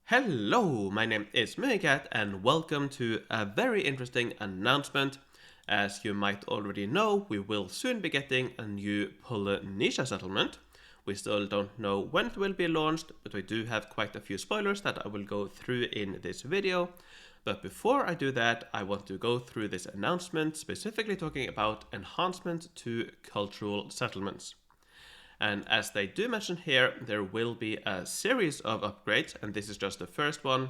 Hello, my name is MooingCat and welcome to a very interesting announcement. As you might already know, we will soon be getting a new Polynesia settlement. We still don't know when it will be launched, but we do have quite a few spoilers that I will go through in this video. But before I do that, I want to go through this announcement, specifically talking about enhancement to cultural settlements. And as they do mention here, there will be a series of upgrades, and this is just the first one.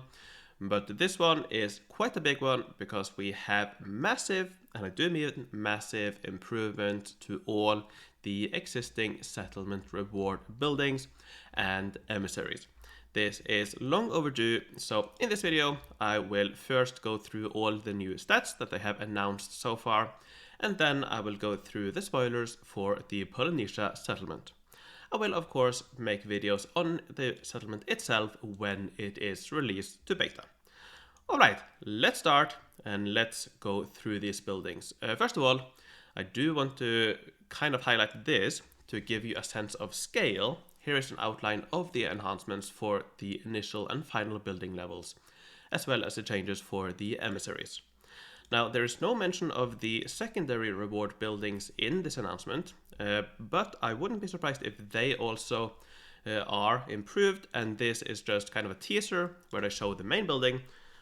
But this one is quite a big one because we have massive, and I do mean massive, improvement to all the existing settlement reward buildings and emissaries. This is long overdue, so in this video I will first go through all the new stats that they have announced so far, and then I will go through the spoilers for the Polynesia settlement. I will of course make videos on the settlement itself when it is released to beta. Alright, let's start and let's go through these buildings. First of all, I do want to kind of highlight this to give you a sense of scale. Here is an outline of the enhancements for the initial and final building levels, as well as the changes for the emissaries. Now, there is no mention of the secondary reward buildings in this announcement, but I wouldn't be surprised if they also are improved, and this is just kind of a teaser where they show the main building,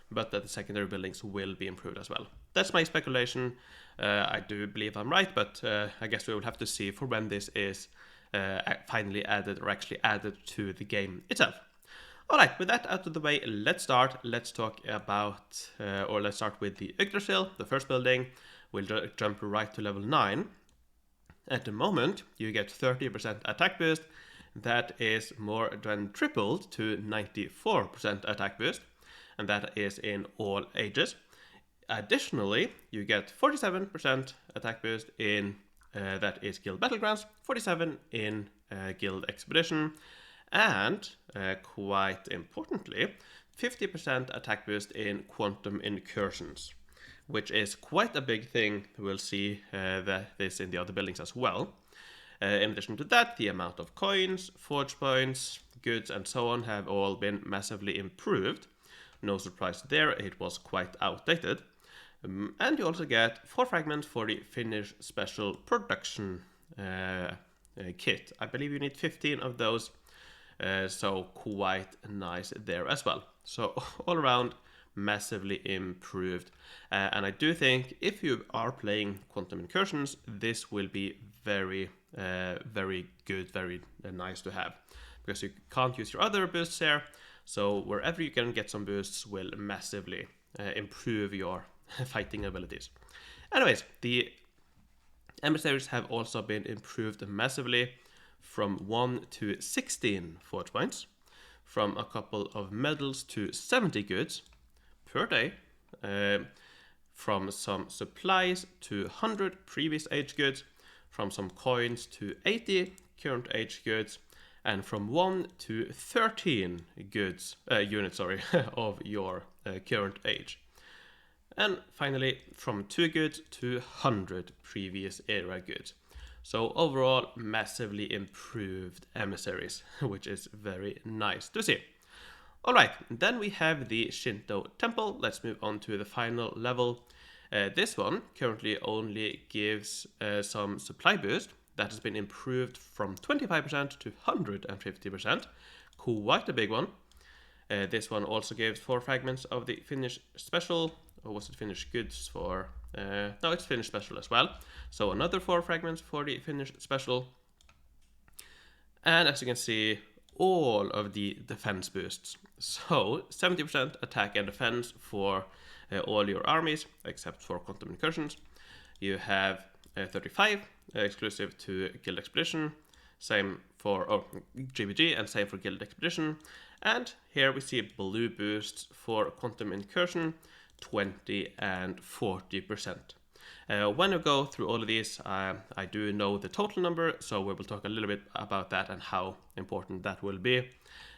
but that the secondary buildings will be improved as well. That's my speculation. I do believe I'm right, but I guess we will have to see for when this is finally added or actually added to the game itself. Alright, with that out of the way, let's start. Let's talk about, let's start with the Yggdrasil, the first building. We'll jump right to level 9. At the moment, you get 30% attack boost. That is more than tripled to 94% attack boost, and that is in all ages. Additionally, you get 47% attack boost in, that is Guild Battlegrounds, 47 in Guild Expedition, and quite importantly, 50% attack boost in Quantum Incursions, which is quite a big thing. We'll see this in the other buildings as well. In addition to that, the amount of coins, forge points, goods, and so on have all been massively improved. No surprise there, it was quite outdated. And you also get 4 fragments for the Finnish Special Production kit. I believe you need 15 of those. So quite nice there as well. So all around massively improved, and I do think if you are playing Quantum Incursions, this will be very good, very nice to have, because you can't use your other boosts here, so wherever you can get some boosts will massively improve your fighting abilities. Anyways, the emissaries have also been improved massively, from 1 to 16 forge points, from a couple of medals to 70 goods per day, from some supplies to 100 previous age goods, from some coins to 80 current age goods, and from 1 to 13 goods units of your current age. And finally, from 2 goods to 100 previous era goods. So overall, massively improved emissaries, which is very nice to see. Alright, then we have the Shinto temple. Let's move on to the final level. This one currently only gives some supply boost. That has been improved from 25% to 150%. Quite a big one. This one also gives 4 fragments of the Finnish special. Or was it Finnish goods for? No, it's Finnish special as well. So another 4 fragments for the Finnish special. And as you can see, all of the defense boosts. So 70% attack and defense for all your armies, except for Quantum Incursions. You have 35 exclusive to Guild Expedition, same for GBG, and same for Guild Expedition. And here we see blue boosts for Quantum Incursion, 20 and 40%. When we go through all of these, I do know the total number, so we will talk a little bit about that and how important that will be.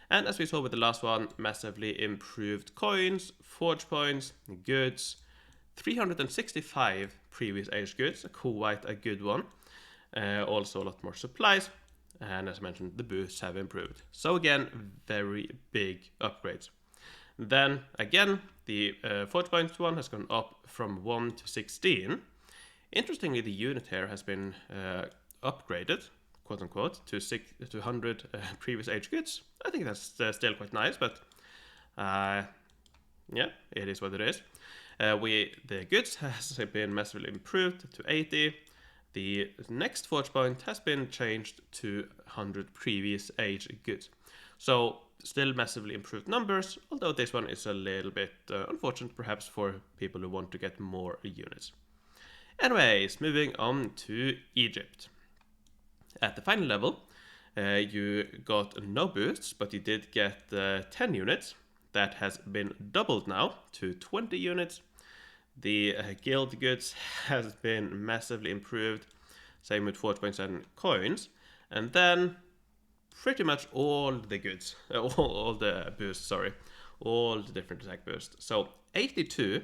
And as we saw with the last one, massively improved coins, forge points, goods, 365 previous age goods, quite a good one. Also a lot more supplies, and as I mentioned, the boosts have improved. So again, very big upgrades. Then again, the forge points one has gone up from 1 to 16. Interestingly, the unit here has been upgraded, quote unquote, to 100 previous age goods. I think that's still quite nice, but yeah, it is what it is. The goods has been massively improved to 80. The next forge point has been changed to 100 previous age goods. So still massively improved numbers, although this one is a little bit unfortunate perhaps for people who want to get more units. Anyways, moving on to Egypt. At the final level, you got no boosts, but you did get 10 units. That has been doubled now to 20 units. The guild goods has been massively improved. Same with forge points and coins. And then pretty much all the goods, all the boosts, all the different attack boosts. So 82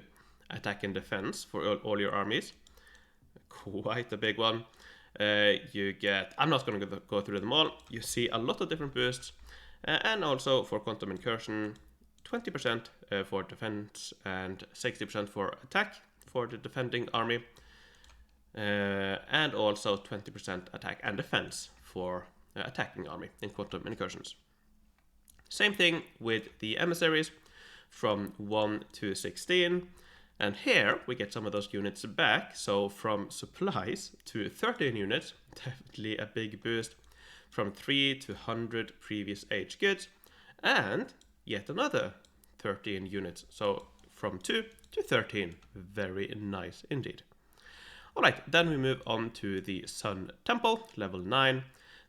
attack and defense for all your armies. Quite a big one. You get, I'm not going to go through them all. You see a lot of different boosts. And also for quantum incursion, 20% for defense and 60% for attack for the defending army. And also 20% attack and defense for attacking army in quantum incursions. Same thing with the emissaries from 1 to 16. And here we get some of those units back. So from supplies to 13 units, definitely a big boost. From 3 to 100 previous age goods. And yet another 13 units. So from 2 to 13. Very nice indeed. Alright, then we move on to the Sun Temple, level 9.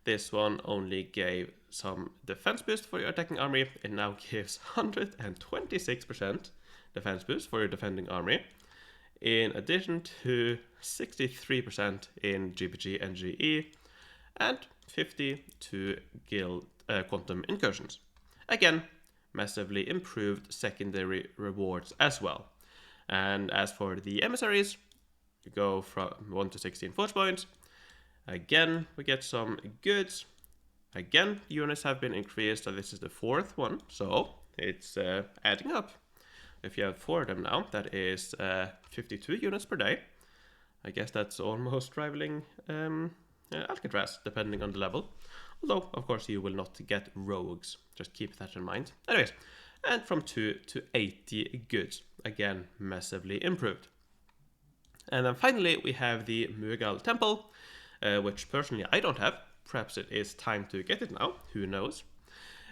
This one only gave some defense boost for your attacking army. It now gives 126% defense boost for your defending army, in addition to 63% in GPG and GE, and 50 to guild quantum incursions. Again, massively improved secondary rewards as well. And as for the emissaries, you go from 1 to 16 forge points. Again, we get some goods. Again, units have been increased, so this is the 4th one, so it's adding up. If you have 4 of them now, that is 52 units per day. I guess that's almost rivaling Alcatraz, depending on the level. Although, of course, you will not get rogues. Just keep that in mind. Anyways, and from 2 to 80 goods. Again, massively improved. And then finally, we have the Mughal Temple, which personally I don't have. Perhaps it is time to get it now. Who knows?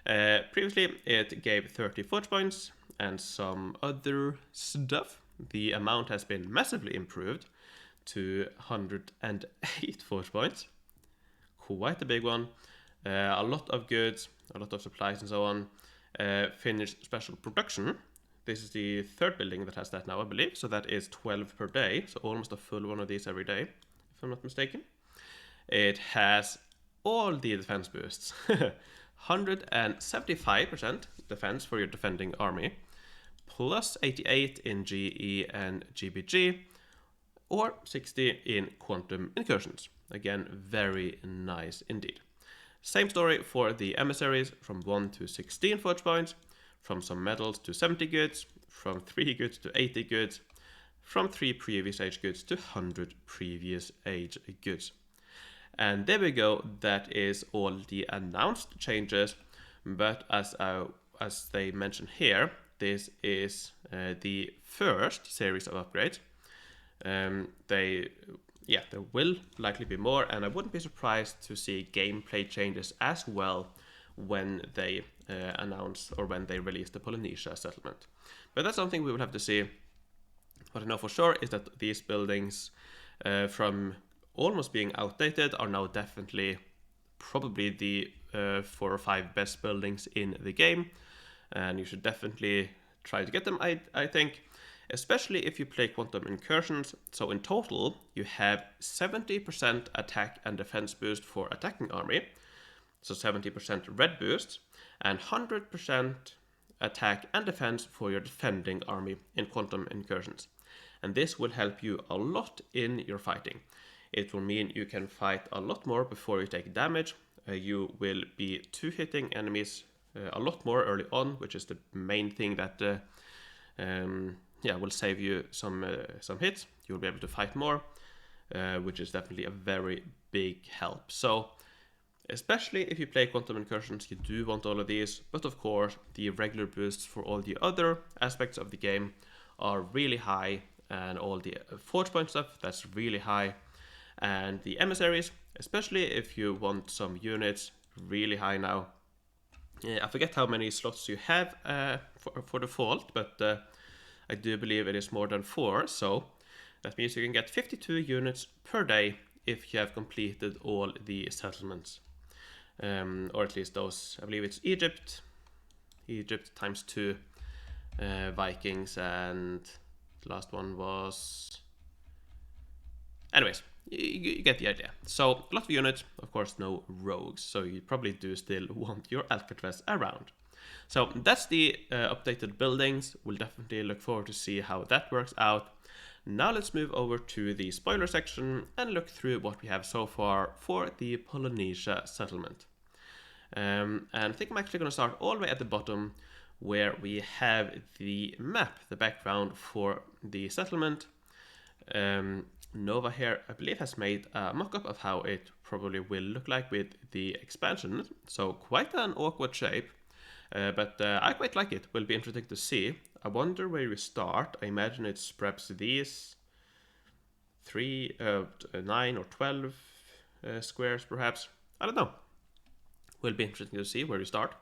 Previously, it gave 30 forge points and some other stuff. The amount has been massively improved to 108 forge points. Quite a big one. A lot of goods, a lot of supplies and so on. Finished special production. This is the 3rd building that has that now, I believe. So that is 12 per day. So almost a full one of these every day, if I'm not mistaken. It has all the defense boosts. 175% defense for your defending army. Plus 88 in GE and GBG. Or 60 in quantum incursions. Again, very nice indeed. Same story for the emissaries, from 1 to 16 forge points. From some medals to 70 goods, from 3 goods to 80 goods, from 3 previous age goods to 100 previous age goods. And there we go, that is all the announced changes, but as they mention here, this is the first series of upgrades. There will likely be more, and I wouldn't be surprised to see gameplay changes as well when they announce or when they release the Polynesia settlement. But that's something we will have to see. What I know for sure is that these buildings, from almost being outdated, are now definitely probably the 4 or 5 best buildings in the game, and you should definitely try to get them, I think, especially if you play quantum incursions. So in total you have 70% attack and defense boost for attacking army, so 70% red boost, and 100% attack and defense for your defending army in quantum incursions. And this will help you a lot in your fighting. It will mean you can fight a lot more before you take damage. You will be 2-hitting enemies a lot more early on, which is the main thing that will save you some hits. You'll be able to fight more, which is definitely a very big help. So especially if you play Quantum Incursions, you do want all of these, but of course the regular boosts for all the other aspects of the game are really high, and all the forge point stuff, that's really high, and the Emissaries, especially if you want some units, really high now. I forget how many slots you have for default, but I do believe it is more than 4, so that means you can get 52 units per day if you have completed all the settlements. Or at least those, I believe it's Egypt times 2, Vikings, and the last one was... Anyways, you get the idea. So a lot of units, of course no rogues, so you probably do still want your Alcatraz around. So that's the updated buildings. We'll definitely look forward to see how that works out. Now let's move over to the spoiler section and look through what we have so far for the Polynesia settlement. And I think I'm actually going to start all the way at the bottom where we have the map, the background for the settlement. Nova here, I believe, has made a mock-up of how it probably will look like with the expansion. So quite an awkward shape, but I quite like it. Will be interesting to see. I wonder where we start. I imagine it's perhaps these 9 or 12 squares, perhaps. I don't know. Will be interesting to see where we start.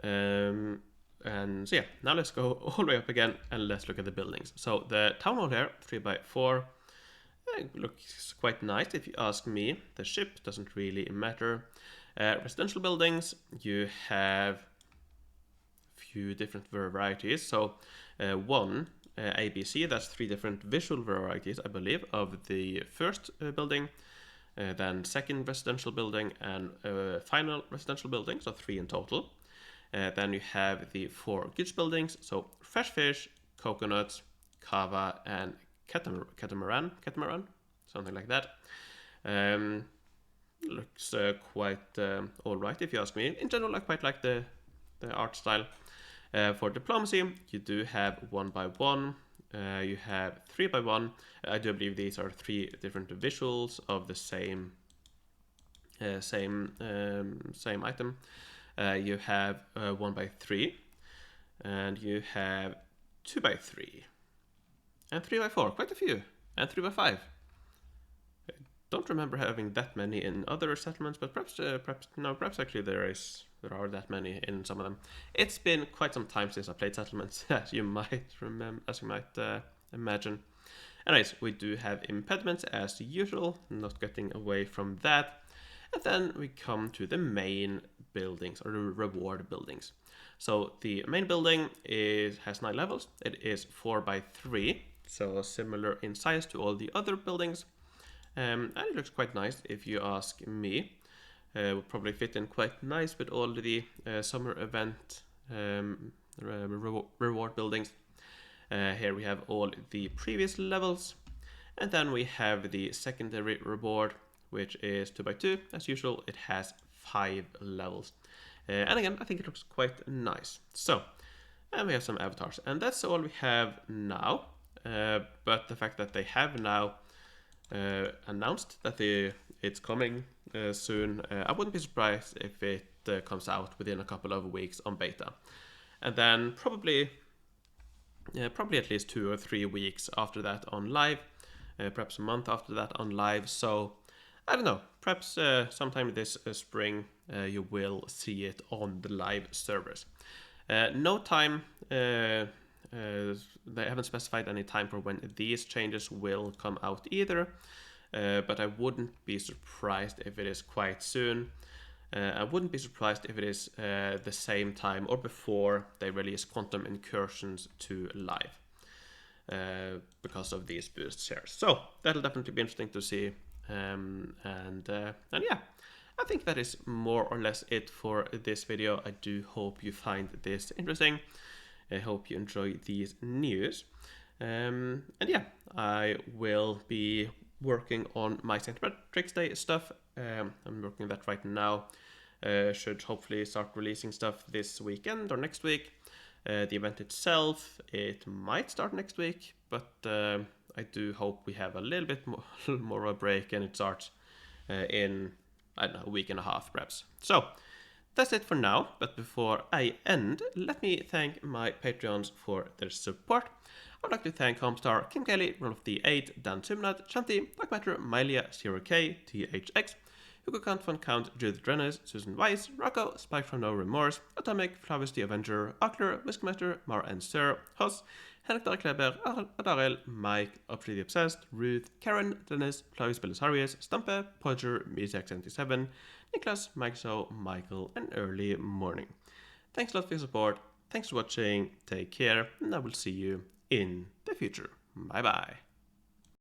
And so yeah, now let's go all the way up again and let's look at the buildings. So the town hall here, 3x4, looks quite nice if you ask me. The ship doesn't really matter. Residential buildings, you have a few different varieties. So one, ABC, that's 3 different visual varieties, I believe, of the first building. Then second residential building and final residential building, so 3 in total. Then you have the 4 goods buildings, so fresh fish, coconuts, kava, and catamaran, something like that. Looks quite alright if you ask me. In general, I quite like the art style. For diplomacy, you do have 1x1. You have 3x1. I do believe these are 3 different visuals of the same item. You have 1x3, and you have 2x3, and 3x4, quite a few, and 3x5. I don't remember having that many in other settlements, but perhaps actually there are that many in some of them. It's been quite some time since I played settlements, as you might imagine. Anyways, we do have impediments as usual, not getting away from that. And then we come to the main buildings, or the reward buildings. So the main building has 9 levels. It is 4x3, so similar in size to all the other buildings. And it looks quite nice if you ask me. Will probably fit in quite nice with all the summer event reward buildings. Here we have all the previous levels, and then we have the secondary reward, which is 2x2 as usual. It has 5 levels, and again I think it looks quite nice. So, and we have some avatars, and that's all we have now. But the fact that they have now announced that it's coming soon, I wouldn't be surprised if it comes out within a couple of weeks on beta, and then probably at least 2 or 3 weeks after that on live, perhaps a month after that on live. So I don't know, perhaps sometime this spring you will see it on the live servers. No time, they haven't specified any time for when these changes will come out either, but I wouldn't be surprised if it is quite soon. I wouldn't be surprised if it is the same time or before they release Quantum Incursions to live, because of these boosts here. So that'll definitely be interesting to see. And yeah, I think that is more or less it for this video. I do hope you find this interesting. I hope you enjoy these news. And yeah, I will be working on my St. Patrick's Day stuff. I'm working on that right now. Should hopefully start releasing stuff this weekend or next week. The event itself, it might start next week, but I do hope we have a little bit more of a break and it starts in, I don't know, a week and a half perhaps. So that's it for now, but before I end, let me thank my Patreons for their support. I would like to thank Homestar, Kim Kelly, Rolf the 8, Dan Tumnat, Shanti, Dark Matter, Mylia, 0K, THX, Hugo Kant von Count, Judith Drennes, Susan Weiss, Rocco, Spike from No Remorse, Atomic, Flavius the Avenger, Ockler, Whiskmaster, Mar and Sir, Hoss, Henrik Dark Kleber, Adarel, Mike, Obscurely Obsessed, Ruth, Karen, Dennis, Flavius Belisarius, Stumpe, Podger, Music77, Niklas, Mike So, Michael, and Early Morning. Thanks a lot for your support, thanks for watching, take care, and I will see you in the future. Bye bye.